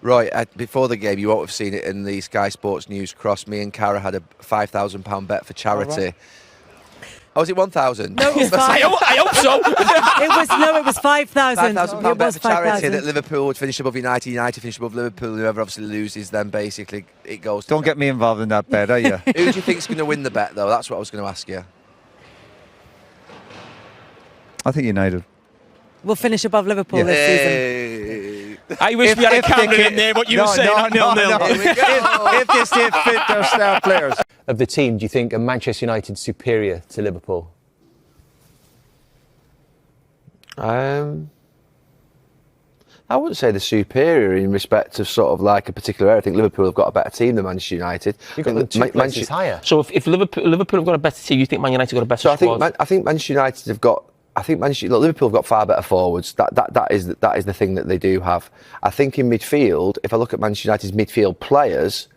Right, before the game, you won't have seen it in the Sky Sports News cross. Me and Cara had a £5,000 bet for charity. Right. Oh, was it 1,000? No, it was five. I hope so. It was 5,000. £5,000 bet for charity 5,000. that Liverpool would finish above United, United finish above Liverpool, whoever obviously loses, then basically it goes to... Don't get me involved in that bet, are you? Who do you think's going to win the bet, though? That's what I was going to ask you. I think United. We'll finish above Liverpool this season. I wish we had a camera in there, what you were saying, not 0-0. Here we go. If they stay fit, they're star players. Of the team, do you think are Manchester United superior to Liverpool? I wouldn't say they're superior in respect of sort of like a particular area. I think Liverpool have got a better team than Manchester United. You've got them two places higher. So if Liverpool have got a better team, you think Man United got a better So squad? I think Manchester United have got. Liverpool have got far better forwards. That is the thing that they do have. I think in midfield, if I look at Manchester United's midfield players,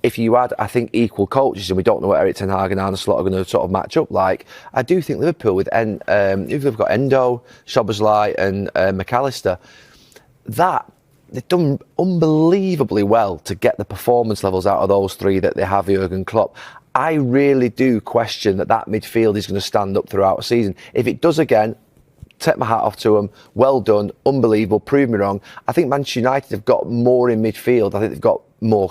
if you had, I think, equal coaches, and we don't know what Erik ten Hag and Arne Slot are going to sort of match up like, I do think Liverpool with if they've got Endo, Szoboszlai and McAllister, that they've done unbelievably well to get the performance levels out of those three that they have Jurgen Klopp. I really do question that midfield is going to stand up throughout the season. If it does again, take my hat off to them. Well done, unbelievable, prove me wrong. I think Manchester United have got more in midfield. I think they've got more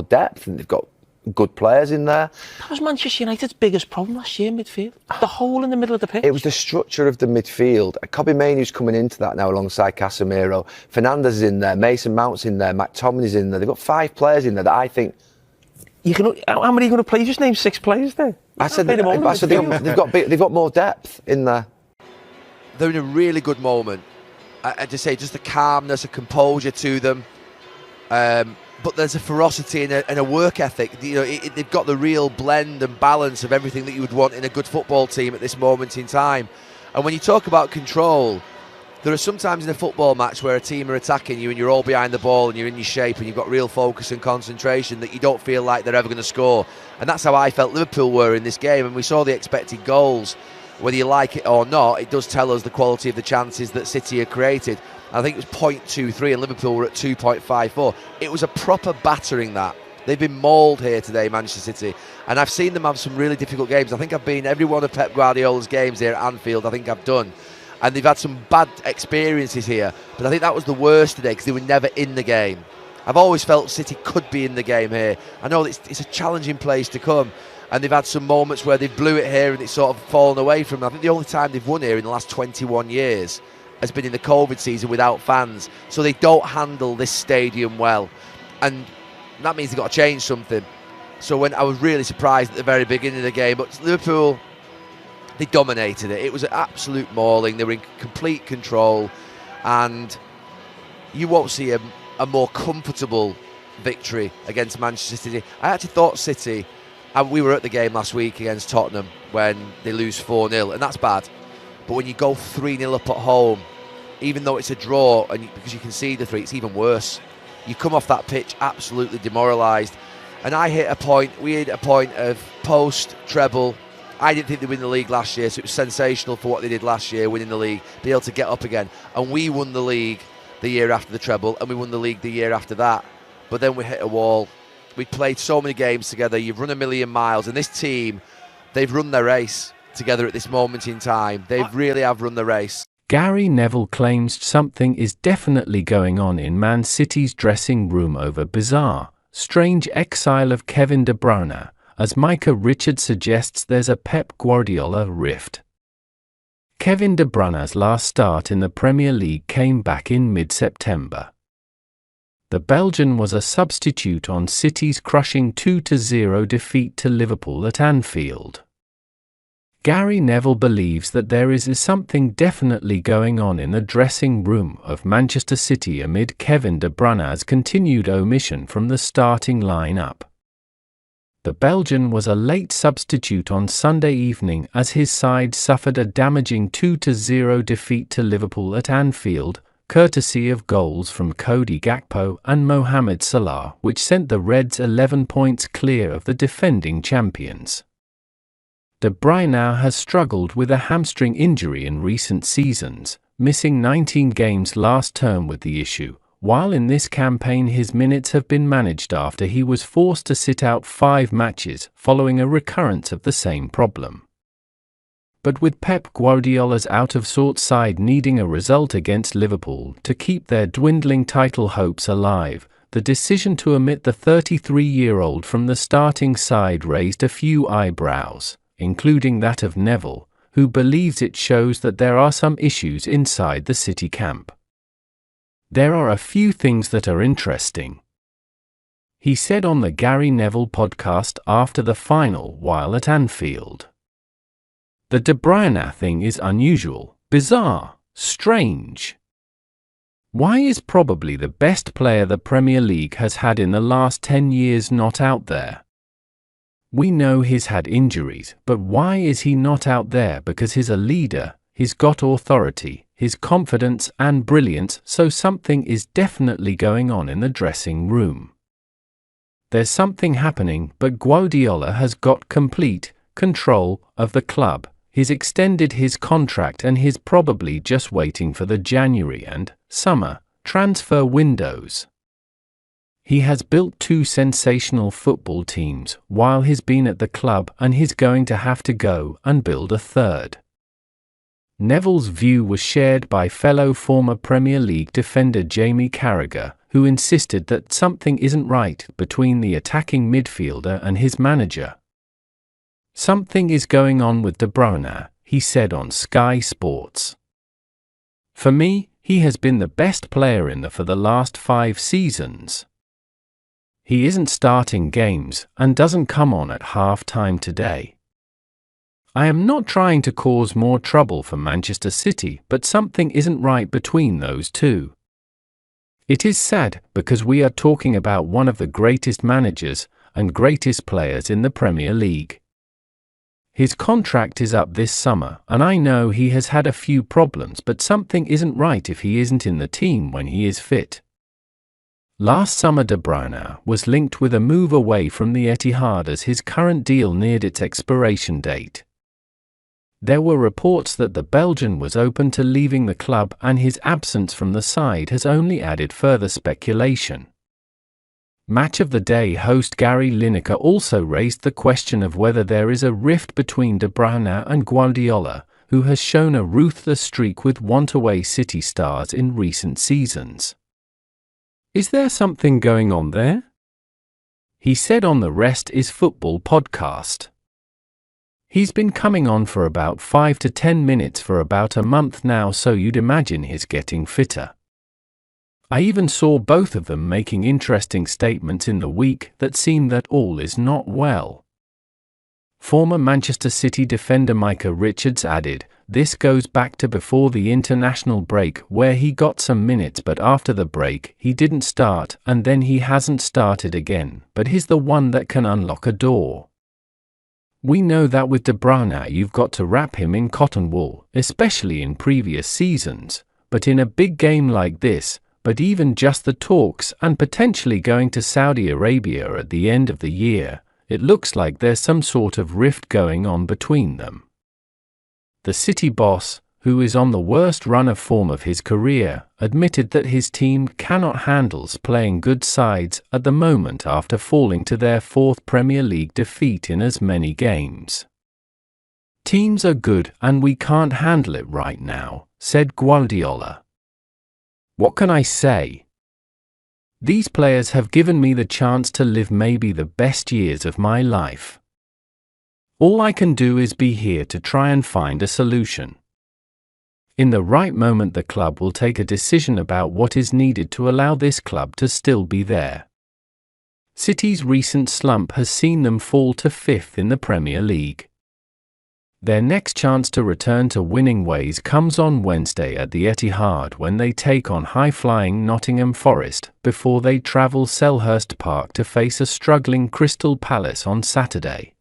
depth and they've got good players in there. That was Manchester United's biggest problem last year, midfield. The hole in the middle of the pitch. It was the structure of the midfield. Kobe Mainoo's coming into that now alongside Casemiro. Fernandes is in there, Mason Mount's in there, McTominay's in there. They've got 5 players in there that I think... How many are you going to play? You just named 6 players there. I said they've got more depth in there. They're in a really good moment. I just say, just the calmness, a composure to them. But there's a ferocity and a work ethic. You know, they've got the real blend and balance of everything that you would want in a good football team at this moment in time. And when you talk about control, there are sometimes in a football match where a team are attacking you and you're all behind the ball and you're in your shape and you've got real focus and concentration that you don't feel like they're ever going to score. And that's how I felt Liverpool were in this game. And we saw the expected goals. Whether you like it or not, it does tell us the quality of the chances that City have created. I think it was 0.23 and Liverpool were at 2.54. It was a proper battering that. They've been mauled here today, Manchester City. And I've seen them have some really difficult games. I think I've been every one of Pep Guardiola's games here at Anfield, I think I've done. And they've had some bad experiences here. But I think that was the worst today because they were never in the game. I've always felt City could be in the game here. I know it's a challenging place to come. And they've had some moments where they blew it here and it's sort of fallen away from them. I think the only time they've won here in the last 21 years has been in the COVID season without fans. So they don't handle this stadium well. And that means they've got to change something. So when I was really surprised at the very beginning of the game, but Liverpool, they dominated it. It was an absolute mauling. They were in complete control. And you won't see a more comfortable victory against Manchester City. I actually thought City... And we were at the game last week against Tottenham when they lose 4-0, and that's bad. But when you go 3-0 up at home, even though it's a draw, and because you can see the 3, it's even worse. You come off that pitch absolutely demoralised. And we hit a point of post-treble. I didn't think they'd win the league last year, so it was sensational for what they did last year, winning the league, be able to get up again. And we won the league the year after the treble, and we won the league the year after that. But then we hit a wall. We've played so many games together. You've run 1,000,000 miles. And this team, they've run their race together at this moment in time. They really have run the race. Gary Neville claims something is definitely going on in Man City's dressing room over bizarre, strange exile of Kevin De Bruyne, as Micah Richards suggests there's a Pep Guardiola rift. Kevin De Bruyne's last start in the Premier League came back in mid-September. The Belgian was a substitute on City's crushing 2-0 defeat to Liverpool at Anfield. Gary Neville believes that there is something definitely going on in the dressing room of Manchester City amid Kevin De Bruyne's continued omission from the starting line-up. The Belgian was a late substitute on Sunday evening as his side suffered a damaging 2-0 defeat to Liverpool at Anfield, courtesy of goals from Cody Gakpo and Mohamed Salah, which sent the Reds 11 points clear of the defending champions. De Bruyne has struggled with a hamstring injury in recent seasons, missing 19 games last term with the issue, while in this campaign his minutes have been managed after he was forced to sit out 5 matches following a recurrence of the same problem. But with Pep Guardiola's out-of-sorts side needing a result against Liverpool to keep their dwindling title hopes alive, the decision to omit the 33-year-old from the starting side raised a few eyebrows, including that of Neville, who believes it shows that there are some issues inside the City camp. There are a few things that are interesting, he said on the Gary Neville podcast after the final while at Anfield. The De Bruyne thing is unusual, bizarre, strange. Why is probably the best player the Premier League has had in the last 10 years not out there? We know he's had injuries, but why is he not out there? Because he's a leader, he's got authority, his confidence and brilliance, so something is definitely going on in the dressing room. There's something happening, but Guardiola has got complete control of the club. He's extended his contract and he's probably just waiting for the January and summer transfer windows. He has built 2 sensational football teams while he's been at the club, and he's going to have to go and build a third. Neville's view was shared by fellow former Premier League defender Jamie Carragher, who insisted that something isn't right between the attacking midfielder and his manager. Something is going on with De Bruyne, he said on Sky Sports. For me, he has been the best player for the last 5 seasons. He isn't starting games and doesn't come on at half-time today. I am not trying to cause more trouble for Manchester City, but something isn't right between those two. It is sad because we are talking about one of the greatest managers and greatest players in the Premier League. His contract is up this summer, and I know he has had a few problems, but something isn't right if he isn't in the team when he is fit. Last summer De Bruyne was linked with a move away from the Etihad as his current deal neared its expiration date. There were reports that the Belgian was open to leaving the club, and his absence from the side has only added further speculation. Match of the Day host Gary Lineker also raised the question of whether there is a rift between De Bruyne and Guardiola, who has shown a ruthless streak with want-away City stars in recent seasons. Is there something going on there? He said on the Rest is Football podcast. He's been coming on for about 5 to 10 minutes for about a month now, so you'd imagine he's getting fitter. I even saw both of them making interesting statements in the week that seem that all is not well. Former Manchester City defender Micah Richards added, "This goes back to before the international break where he got some minutes, but after the break he didn't start, and then he hasn't started again, but he's the one that can unlock a door. We know that with De Bruyne you've got to wrap him in cotton wool, especially in previous seasons, but in a big game like this, but even just the talks and potentially going to Saudi Arabia at the end of the year, it looks like there's some sort of rift going on between them." The City boss, who is on the worst run of form of his career, admitted that his team cannot handle playing good sides at the moment after falling to their 4th Premier League defeat in as many games. "Teams are good and we can't handle it right now," said Guardiola. "What can I say? These players have given me the chance to live maybe the best years of my life. All I can do is be here to try and find a solution. In the right moment the club will take a decision about what is needed to allow this club to still be there." City's recent slump has seen them fall to 5th in the Premier League. Their next chance to return to winning ways comes on Wednesday at the Etihad when they take on high-flying Nottingham Forest, before they travel Selhurst Park to face a struggling Crystal Palace on Saturday.